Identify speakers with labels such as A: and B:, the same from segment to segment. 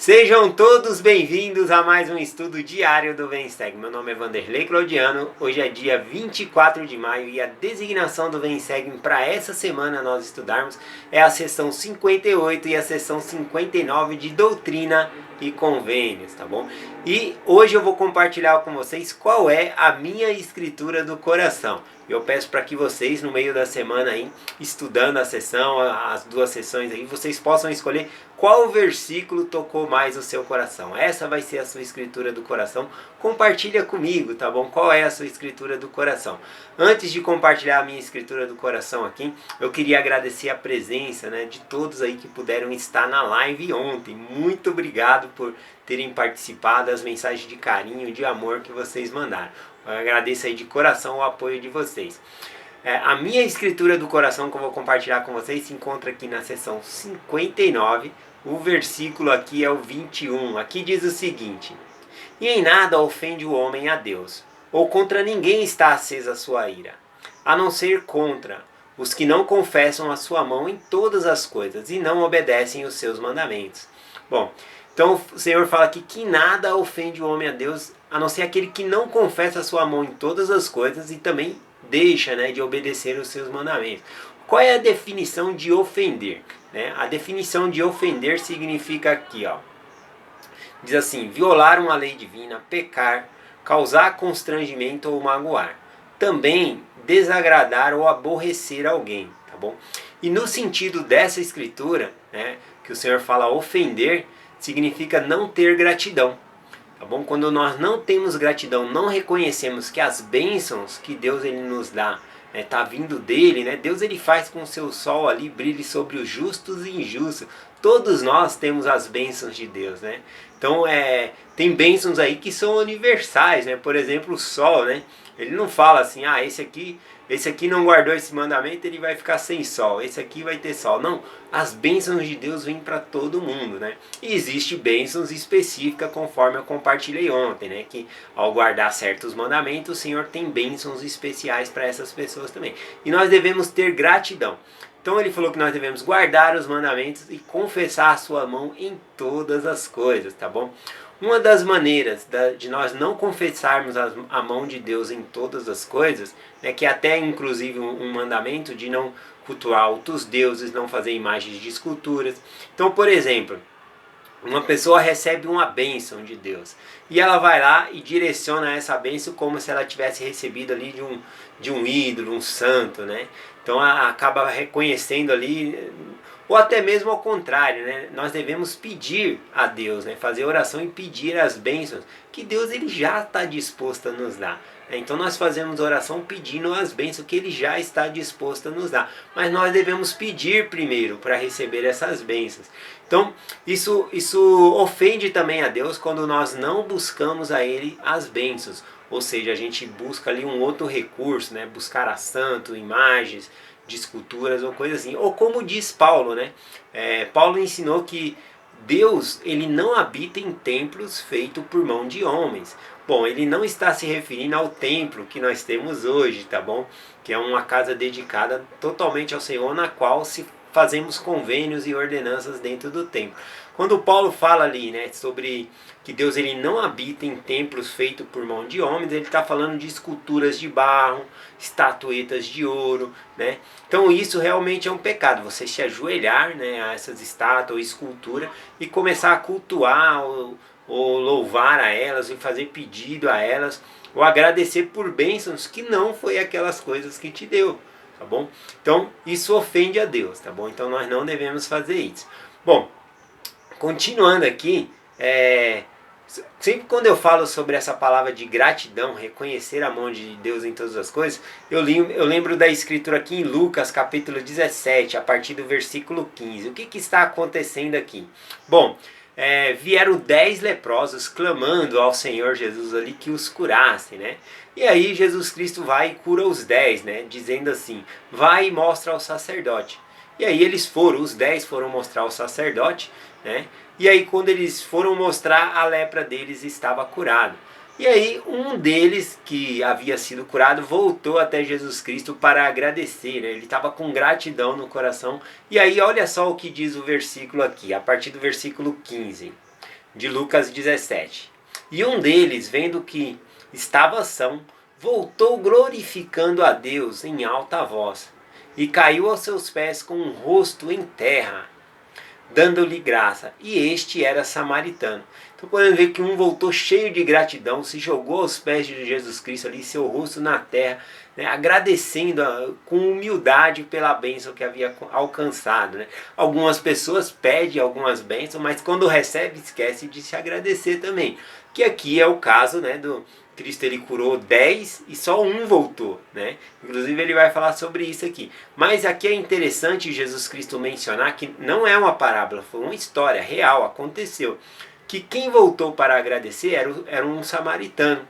A: Sejam todos bem-vindos a mais um estudo diário do VenSeg. Meu nome é Vanderlei Claudiano, hoje é dia 24 de maio e a designação do VenSeg para essa semana nós estudarmos é a sessão 58 e a sessão 59 de Doutrina e Convênios, tá bom? E hoje eu vou compartilhar com vocês qual é a minha escritura do coração. Eu peço para que vocês, no meio da semana aí, estudando a sessão, as duas sessões aí, vocês possam escolher qual versículo tocou mais o seu coração. Essa vai ser a sua escritura do coração. Compartilha comigo, tá bom? Qual é a sua escritura do coração? Antes de compartilhar a minha escritura do coração aqui, eu queria agradecer a presença, de todos aí que puderam estar na live ontem. Muito obrigado por terem participado, as mensagens de carinho, de amor que vocês mandaram. Eu agradeço aí de coração o apoio de vocês. A minha escritura do coração que eu vou compartilhar com vocês se encontra aqui na seção 59. O versículo aqui é o 21. Aqui diz o seguinte: E em nada ofende o homem a Deus, ou contra ninguém está acesa a sua ira, a não ser contra os que não confessam a sua mão em todas as coisas e não obedecem os seus mandamentos. Bom, então o Senhor fala aqui que nada ofende o homem a Deus, a não ser aquele que não confessa a sua mão em todas as coisas e também deixa de obedecer os seus mandamentos. Qual é a definição de ofender? A definição de ofender significa aqui, diz assim: violar uma lei divina, pecar, causar constrangimento ou magoar. Também desagradar ou aborrecer alguém, tá bom? E no sentido dessa escritura, que o Senhor fala ofender, significa não ter gratidão, tá bom? Quando nós não temos gratidão, não reconhecemos que as bênçãos que Deus ele nos dá tá vindo dele, Deus ele faz com o seu sol ali brilhe sobre os justos e injustos. Todos nós temos as bênçãos de Deus, Então tem bênçãos aí que são universais, Por exemplo, o sol, Ele não fala assim, esse aqui não guardou esse mandamento, ele vai ficar sem sol, esse aqui vai ter sol. Não, as bênçãos de Deus vêm para todo mundo, E existe bênçãos específicas, conforme eu compartilhei ontem, Que ao guardar certos mandamentos, o Senhor tem bênçãos especiais para essas pessoas também. E nós devemos ter gratidão. Então ele falou que nós devemos guardar os mandamentos e confessar a sua mão em todas as coisas, tá bom? Uma das maneiras de nós não confessarmos a mão de Deus em todas as coisas, que é até inclusive um mandamento de não cultuar outros deuses, não fazer imagens de esculturas. Então, por exemplo, uma pessoa recebe uma bênção de Deus e ela vai lá e direciona essa bênção como se ela tivesse recebido ali de um ídolo, um santo, Então ela acaba reconhecendo ali, ou até mesmo ao contrário, Nós devemos pedir a Deus, fazer oração e pedir as bênçãos que Deus ele já está disposto a nos dar. Então nós fazemos oração pedindo as bênçãos que ele já está disposto a nos dar. Mas nós devemos pedir primeiro para receber essas bênçãos. Então isso ofende também a Deus quando nós não buscamos a ele as bênçãos. Ou seja, a gente busca ali um outro recurso, buscar a santo, imagens de esculturas ou coisa assim. Ou como diz Paulo, Paulo ensinou que Deus ele não habita em templos feitos por mão de homens. Bom, ele não está se referindo ao templo que nós temos hoje, tá bom? Que é uma casa dedicada totalmente ao Senhor, na qual se fazemos convênios e ordenanças dentro do templo. Quando Paulo fala ali, sobre que Deus ele não habita em templos feitos por mão de homens, ele está falando de esculturas de barro, estatuetas de ouro, Então isso realmente é um pecado, você se ajoelhar, a essas estátuas ou esculturas e começar a cultuar ou louvar a elas, e fazer pedido a elas, ou agradecer por bênçãos que não foi aquelas coisas que te deu, tá bom? Então isso ofende a Deus, tá bom? Então nós não devemos fazer isso. Bom, continuando aqui, sempre quando eu falo sobre essa palavra de gratidão, reconhecer a mão de Deus em todas as coisas, eu lembro da escritura aqui em Lucas capítulo 17, a partir do versículo 15. O que está acontecendo aqui? Bom, vieram 10 leprosos clamando ao Senhor Jesus ali que os curasse, E aí Jesus Cristo vai e cura os 10, dizendo assim: vai e mostra ao sacerdote. E aí os 10 foram mostrar ao sacerdote, E aí quando eles foram mostrar, a lepra deles estava curada. E aí um deles que havia sido curado voltou até Jesus Cristo para agradecer, Ele estava com gratidão no coração. E aí olha só o que diz o versículo aqui, a partir do versículo 15. de Lucas 17. E um deles, vendo que estava são, voltou glorificando a Deus em alta voz, e caiu aos seus pés com o rosto em terra, dando-lhe graça. E este era samaritano. Então podemos ver que um voltou cheio de gratidão, se jogou aos pés de Jesus Cristo ali, seu rosto na terra, né, agradecendo com humildade pela bênção que havia alcançado. Né? Algumas pessoas pedem algumas bênçãos, mas quando recebe esquece de se agradecer também. Que aqui é o caso, né, do Cristo. Ele curou 10 e só um voltou, né? Inclusive ele vai falar sobre isso aqui. Mas aqui é interessante Jesus Cristo mencionar que não é uma parábola, foi uma história real, aconteceu. Que quem voltou para agradecer era um samaritano.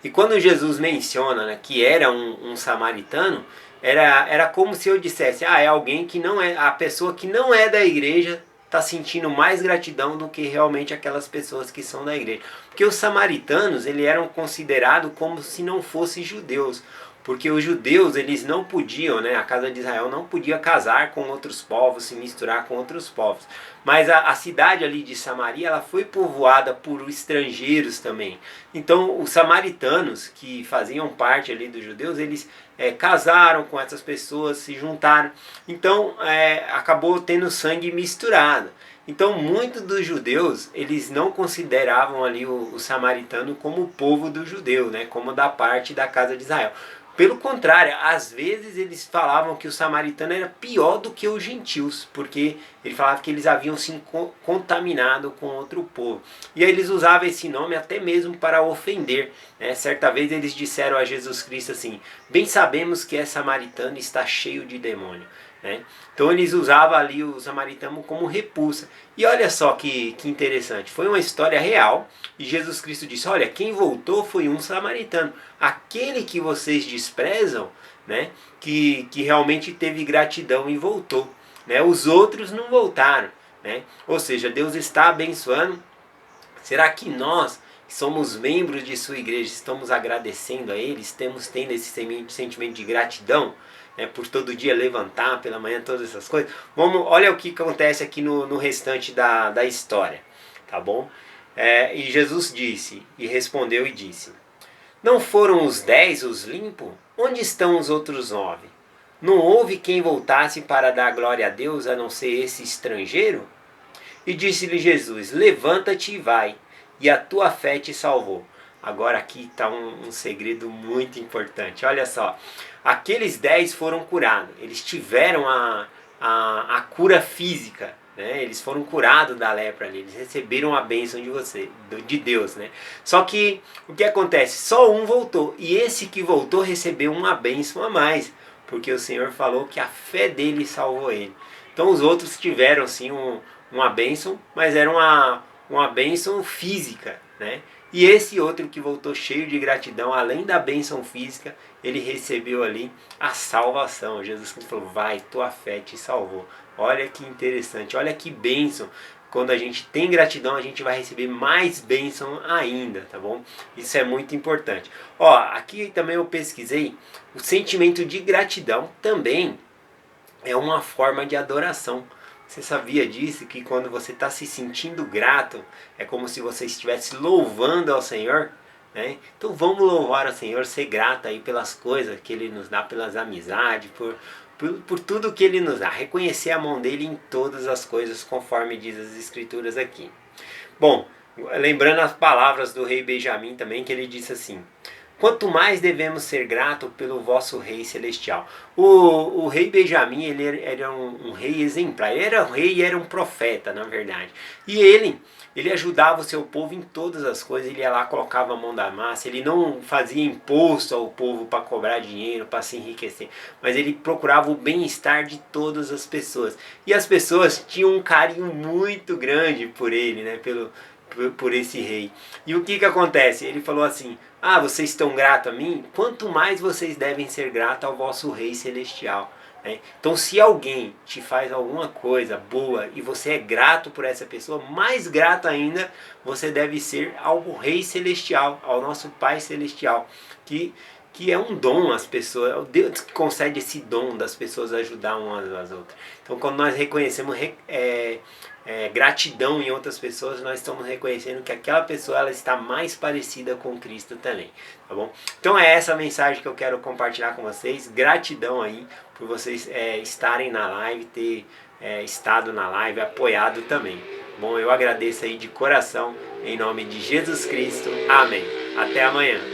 A: E quando Jesus menciona, né, que era um samaritano, era como se eu dissesse, é alguém que não é, a pessoa que não é da igreja está sentindo mais gratidão do que realmente aquelas pessoas que são da igreja. Porque os samaritanos, eles eram considerados como se não fossem judeus. Porque os judeus, eles não podiam, né, a casa de Israel não podia casar com outros povos, se misturar com outros povos. Mas a cidade ali de Samaria, ela foi povoada por estrangeiros também. Então, os samaritanos, que faziam parte ali dos judeus, eles casaram com essas pessoas, se juntaram. Então, acabou tendo sangue misturado. Então, muitos dos judeus, eles não consideravam ali o samaritano como o povo do judeu, né, como da parte da casa de Israel. Pelo contrário, às vezes eles falavam que o samaritano era pior do que os gentios, porque ele falava que eles haviam se contaminado com outro povo. E aí eles usavam esse nome até mesmo para ofender. Né? Certa vez eles disseram a Jesus Cristo assim, bem sabemos que é samaritano e está cheio de demônio. Né? Então eles usavam ali o samaritano como repulsa. E olha só que interessante, foi uma história real e Jesus Cristo disse, olha, quem voltou foi um samaritano, aquele que vocês desprezam, né, que realmente teve gratidão e voltou. Né? Os outros não voltaram. Né? Ou seja, Deus está abençoando. Será que nós, que somos membros de sua igreja, estamos agradecendo a Ele, estamos tendo esse sentimento de gratidão? Por todo dia levantar pela manhã, todas essas coisas. Olha o que acontece aqui no restante da história, tá bom? E Jesus disse, e respondeu e disse, não foram os 10 os limpos? Onde estão os outros 9? Não houve quem voltasse para dar glória a Deus, a não ser esse estrangeiro? E disse-lhe Jesus, levanta-te e vai, e a tua fé te salvou. Agora aqui está um segredo muito importante, olha só. Aqueles 10 foram curados, eles tiveram a cura física, né? Eles foram curados da lepra ali, eles receberam a bênção de Deus. Né? Só que o que acontece? Só um voltou, e esse que voltou recebeu uma bênção a mais, porque o Senhor falou que a fé dele salvou ele. Então os outros tiveram sim uma bênção, mas era uma bênção física. Né? E esse outro que voltou cheio de gratidão, além da bênção física, ele recebeu ali a salvação. Jesus Cristo falou, vai, tua fé te salvou. Olha que interessante, olha que bênção. Quando a gente tem gratidão, a gente vai receber mais bênção ainda, tá bom? Isso é muito importante. Ó, aqui também eu pesquisei, o sentimento de gratidão também é uma forma de adoração. Você sabia disso? Que quando você está se sentindo grato, é como se você estivesse louvando ao Senhor? Né? Então vamos louvar ao Senhor, ser grato aí pelas coisas que Ele nos dá, pelas amizades, por tudo que Ele nos dá. Reconhecer a mão dEle em todas as coisas, conforme diz as Escrituras aqui. Bom, lembrando as palavras do rei Benjamim também, que ele disse assim, quanto mais devemos ser gratos pelo vosso rei celestial. O rei Benjamim, ele era um rei exemplar. Ele era um rei e era um profeta, na verdade. E ele ajudava o seu povo em todas as coisas. Ele ia lá, colocava a mão da massa. Ele não fazia imposto ao povo para cobrar dinheiro, para se enriquecer. Mas ele procurava o bem-estar de todas as pessoas. E as pessoas tinham um carinho muito grande por ele, né? Por esse rei. E o que acontece? Ele falou assim, vocês estão gratos a mim? Quanto mais vocês devem ser gratos ao vosso rei celestial. Né? Então se alguém te faz alguma coisa boa e você é grato por essa pessoa, mais grato ainda você deve ser ao rei celestial, ao nosso pai celestial, que é um dom às pessoas, Deus que concede esse dom das pessoas ajudar umas às outras. Então quando nós reconhecemos gratidão em outras pessoas, nós estamos reconhecendo que aquela pessoa ela está mais parecida com Cristo também, tá bom? Então é essa mensagem que eu quero compartilhar com vocês. Gratidão aí por vocês estarem na live, ter estado na live, apoiado também. Bom, eu agradeço aí de coração, em nome de Jesus Cristo. Amém. Até amanhã.